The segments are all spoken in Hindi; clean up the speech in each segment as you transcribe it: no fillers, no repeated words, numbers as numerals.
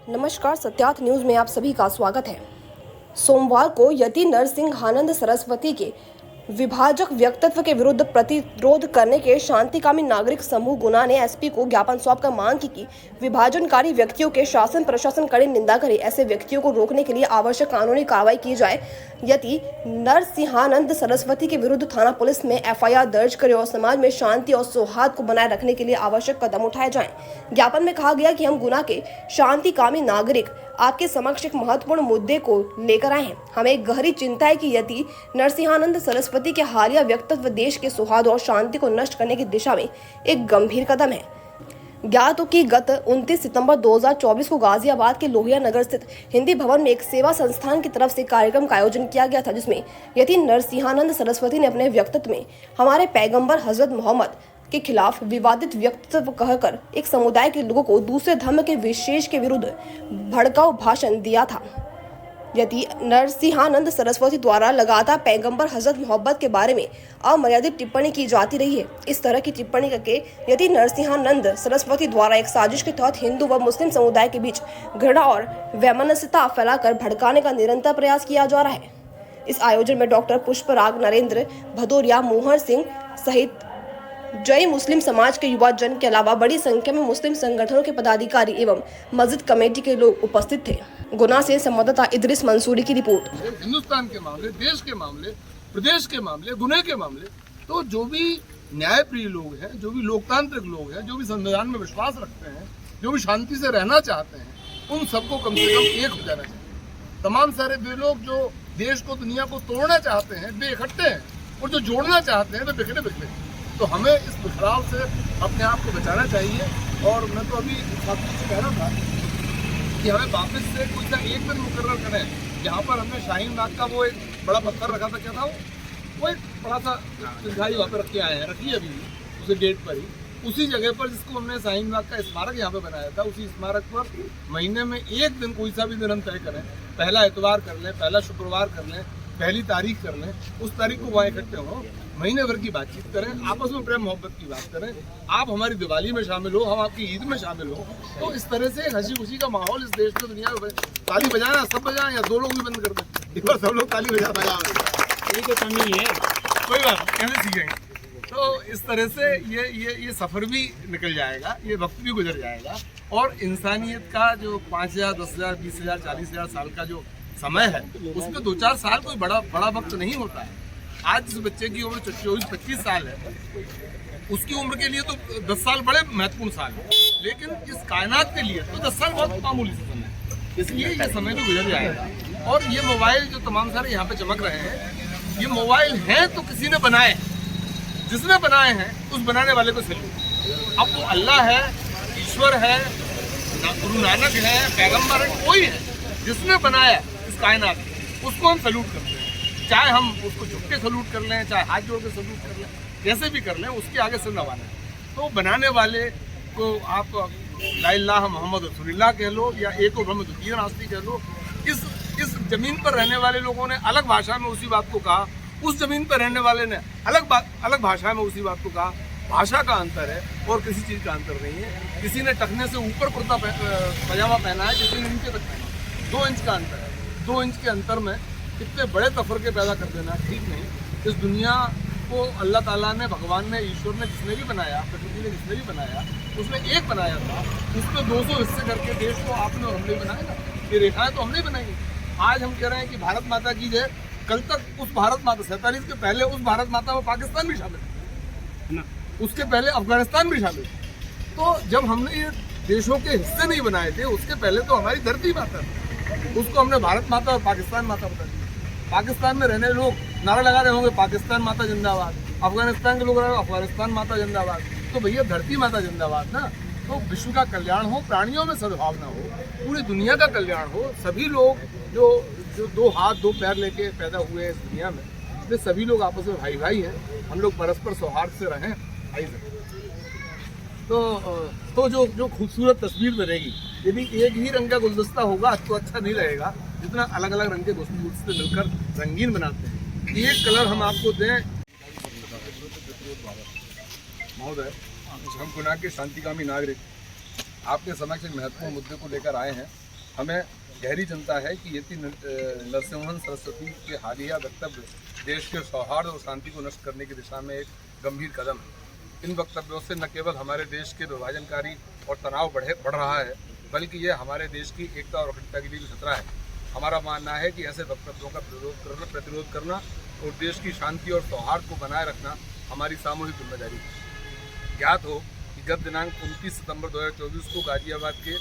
नमस्कार, सत्यार्थ न्यूज में आप सभी का स्वागत है। सोमवार को यति नरसिंहानंद सरस्वती के विभाजक व्यक्तित्व के विरुद्ध प्रतिरोध करने के शांतिकामी नागरिक समूह गुना ने एसपी को ज्ञापन सौंपकर मांग की कि विभाजनकारी व्यक्तियों के शासन प्रशासन कड़ी निंदा करे, ऐसे व्यक्तियों को रोकने के लिए आवश्यक कानूनी कार्रवाई की जाए। यति नरसिंहानंद सरस्वती के विरुद्ध थाना पुलिस में एफआईआर दर्ज करे और समाज में शांति और सौहार्द को बनाए रखने के लिए आवश्यक कदम उठाए जाएं। ज्ञापन में कहा गया कि हम गुना के शांतिकामी नागरिक आपके समक्ष एक महत्वपूर्ण मुद्दे को लेकर आए हैं। हमें गहरी चिंता है कि यति नरसिंहानंद सरस्वती के हालिया व्यक्तित्व देश के सौहार्द और शांति को नष्ट करने की दिशा में एक गंभीर कदम है। ज्ञात हो कि गत 29 सितंबर 2024 को गाजियाबाद के लोहिया नगर स्थित हिंदी भवन में एक सेवा संस्थान की तरफ से कार्यक्रम का आयोजन किया गया था, जिसमें यति नरसिंहानंद सरस्वती ने अपने व्यक्तित्व में हमारे पैगंबर हजरत मोहम्मद के खिलाफ विवादित व्यक्तित्व कहकर एक समुदाय के लोगों को दूसरे धर्म के विशेष के विरुद्ध भड़काऊ भाषण दिया था। यदि नरसिंहानंद सरस्वती द्वारा लगातार पैगंबर हजरत मोहम्मद के बारे में अमर्यादित टिप्पणी की जाती रही है। इस तरह की टिप्पणी करके यदि नरसिंहानंद सरस्वती द्वारा एक साजिश के तहत हिंदू व मुस्लिम समुदाय के बीच घृणा और वैमनस्यता फैलाकर भड़काने का निरंतर प्रयास किया जा रहा है। इस आयोजन में डॉक्टर पुष्पराग नरेंद्र भदौरिया, मोहन सिंह सहित जय मुस्लिम समाज के युवा जन के अलावा बड़ी संख्या में मुस्लिम संगठनों के पदाधिकारी एवं मस्जिद कमेटी के लोग उपस्थित थे। गुना से संवाददाता इदरिस मंसूरी की रिपोर्ट। हिंदुस्तान के मामले, देश के मामले, प्रदेश के मामले, गुने के मामले, तो जो भी न्यायप्रिय लोग हैं, जो भी लोकतांत्रिक लोग हैं, जो भी संविधान में विश्वास रखते हैं, जो भी शांति से रहना चाहते हैं, उन सबको कम से कम एक हो जाना चाहिए। तमाम सारे वे लोग जो देश को, दुनिया को तोड़ना चाहते हैं, वे इकट्ठे हैं, और जो जोड़ना चाहते हैं वे बिखरे बिखरे। तो हमें इस बिखराव से अपने आप को बचाना चाहिए। और मैं तो अभी साथी से कह रहा था कि हमें वापस से कोई सा एक दिन मुकर्रर करें जहाँ पर हमने शाहीन बाग का वो एक बड़ा पत्थर रखा था, क्या था वो एक बड़ा सा चिंगारी वहाँ पर रख के आए हैं, रखी अभी उसी डेट पर ही, उसी जगह पर जिसको हमने शाहीन बाग का स्मारक यहाँ पे बनाया था, उसी स्मारक पर महीने में एक दिन कोई सा भी दिन हम तय करें। पहला इतवार कर लें, पहला शुक्रवार कर लें, पहली तारीख कर लें, उस तारीख को वहाँ इकट्ठे हों, महीने भर की बातचीत करें, आपस में प्रेम मोहब्बत की बात करें। आप हमारी दिवाली में शामिल हो, हम आपकी ईद में शामिल हो। तो इस तरह से हंसी खुशी का माहौल इस देश में, दुनिया में। ताली बजाना सब बजाएं या दो लोग भी बंद कर दें, एक बार सब लोग ताली बजा यही तो कमी है, कोई बात कैसे सीखेंगे। तो इस तरह से ये सफ़र भी निकल जाएगा, ये वक्त भी गुजर जाएगा, और इंसानियत का जो 5000, 10,000, 20,000, 40,000 साल का जो समय है, उसमें 2-4 साल कोई बड़ा वक्त नहीं होता है। आज जिस बच्चे की उम्र 24-25 साल है, उसकी उम्र के लिए तो 10 साल बड़े महत्वपूर्ण साल है, लेकिन इस कायनात के लिए तो 10 साल बहुत मामूली सा समय है। इसलिए ये समय तो गुजर जाएगा। और ये मोबाइल जो तमाम सारे यहाँ पे चमक रहे हैं, ये मोबाइल हैं तो किसी ने बनाए, जिसने बनाए हैं उस बनाने वाले को सैल्यूट। अब वो अल्लाह है, ईश्वर है, गुरु नानक है, पैगम्बर है, कोई है, जिसने बनाया इस कायनात उसको हम सैल्यूट करते हैं। चाहे हम उसको झुक के सैल्यूट कर लें, चाहे हाथ जोड़ के सैल्यूट कर लें, जैसे भी कर लें, उसके आगे सिर नवाना है। तो बनाने वाले को आप ला इलाहा मोहम्मद रसूलुल्लाह कह लो या एक और ब्रह्म द्वितीय नास्ती कह लो। इस जमीन पर रहने वाले लोगों ने अलग भाषा में उसी बात को कहा, उस जमीन पर रहने वाले ने अलग भाषा में उसी बात को कहा। भाषा का अंतर है और किसी चीज़ का अंतर नहीं है। किसी ने टखने से ऊपर कुर्ता पजामा पहना है, किसी ने नीचे तक पहना है। 2 इंच का अंतर है। 2 इंच के अंतर में इतने बड़े तफरके पैदा कर देना ठीक नहीं। इस दुनिया को अल्लाह ताला ने, भगवान ने, ईश्वर ने, जिसने भी बनाया, प्रकृति ने जिसने भी बनाया, उसने एक बनाया था। उसमें 200 हिस्से करके देश को आपने और हमने बनाया ना। ये रेखाएं तो हमने बनाई। आज हम कह रहे हैं कि भारत माता की जय, कल तक उस भारत माता 47 के पहले उस भारत माता में पाकिस्तान भी शामिल है ना, उसके पहले अफगानिस्तान भी शामिल है। तो जब हमने ये देशों के हिस्से नहीं बनाए थे, उसके पहले तो हमारी धरती माता थी, उसको हमने भारत माता और पाकिस्तान माता बता दी। पाकिस्तान में रहने लोग नारा लगा रहे होंगे पाकिस्तान माता जिंदाबाद, अफगानिस्तान के लोग रहे अफगानिस्तान माता जिंदाबाद। तो भैया धरती माता जिंदाबाद ना। तो विश्व का कल्याण हो, प्राणियों में सद्भावना हो, पूरी दुनिया का कल्याण हो। सभी लोग जो 2 हाथ 2 पैर लेके पैदा हुए इस दुनिया में, वे सभी लोग आपस में भाई भाई हैं। हम लोग परस्पर सौहार्द से रहें, भाई से। तो जो खूबसूरत तस्वीर बनेगी, यदि एक ही रंग का गुलदस्ता होगा तो अच्छा नहीं रहेगा। जितना अलग अलग रंग के गुलदस्ते मिलकर रंगीन बनाते हैं, एक कलर हम आपको दें। महोदय, हम गुना के शांतिकामी नागरिक आपके समक्ष एक महत्वपूर्ण मुद्दे को लेकर आए हैं। हमें गहरी चिंता है कि यति नरसिम्हन सरस्वती के हालिया वक्तव्य देश के सौहार्द और शांति को नष्ट करने की दिशा में एक गंभीर कदम है। इन वक्तव्यों से न केवल हमारे देश के विभाजनकारी और तनाव बढ़ रहा है, बल्कि यह हमारे देश की एकता और अखंडता के लिए भी खतरा है। हमारा मानना है कि ऐसे वक्तव्यों का प्रतिरोध करना और देश की शांति और सौहार्द को बनाए रखना हमारी सामूहिक जिम्मेदारी है। ज्ञात हो कि गत दिनांक 29 सितंबर 2024 को गाजियाबाद के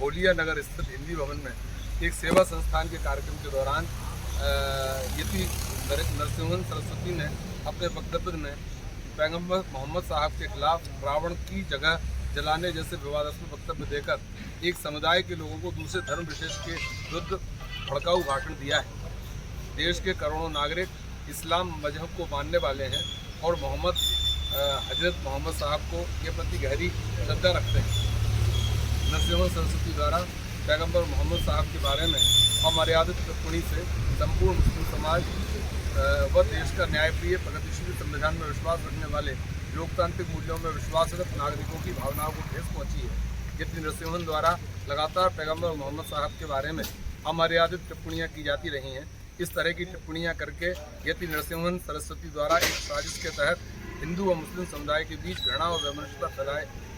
होलिया नगर स्थित हिंदी भवन में एक सेवा संस्थान के कार्यक्रम के दौरान यति नरसिम्हन सरस्वती ने अपने वक्तव्य में पैगंबर मोहम्मद साहब के खिलाफ रावण की जगह जलाने जैसे विवादास्पद वक्तव्य देकर एक समुदाय के लोगों को दूसरे धर्म विशेष के विरुद्ध भड़काऊ भाषण दिया है। देश के करोड़ों नागरिक इस्लाम मजहब को मानने वाले हैं और हजरत मोहम्मद साहब को के प्रति गहरी श्रद्धा रखते हैं। नरसिम्हन सरस्वती द्वारा पैगंबर मोहम्मद साहब के बारे में अमर्यादित टिप्पणी से संपूर्ण मुस्लिम समाज व देश का न्यायप्रिय प्रगतिशील संविधान में विश्वास रखने वाले लोकतांत्रिक मूल्यों में विश्वासरत नागरिकों की भावनाओं को ठेस पहुंची है। यति नरसिम्हन द्वारा लगातार पैगंबर मोहम्मद साहब के बारे में अमर्यादित टिप्पणियां की जाती रही हैं। इस तरह की टिप्पणियां करके यति नरसिम्हन सरस्वती द्वारा एक साजिश के तहत हिंदू व मुस्लिम समुदाय के बीच घृणा और वैमनस्यता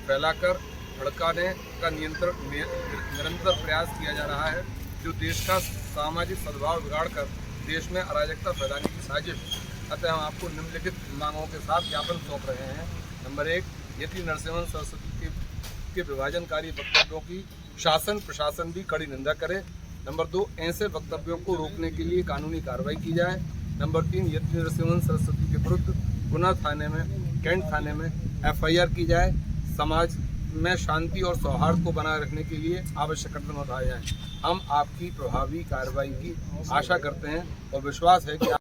फैलाकर भड़काने का निरंतर प्रयास किया जा रहा है, जो देश का सामाजिक सद्भाव बिगाड़कर देश में अराजकता फैलाने की साजिश। अतः हम आपको निम्नलिखित मांगों के साथ ज्ञापन सौंप रहे हैं। नंबर 1, यति नरसिम्हन सरस्वती के विभाजनकारी वक्तव्यों की शासन प्रशासन भी कड़ी निंदा करे। नंबर 2, ऐसे वक्तव्यों को रोकने के लिए कानूनी कार्रवाई की जाए। नंबर 3, यति नरसिम्हन सरस्वती के विरुद्ध गुना थाने में कैंट थाने में FIR की जाए। समाज में शांति और सौहार्द को बनाए रखने के लिए आवश्यक कदम उठाए जाएं। हम आपकी प्रभावी कार्रवाई की आशा करते हैं और विश्वास है कि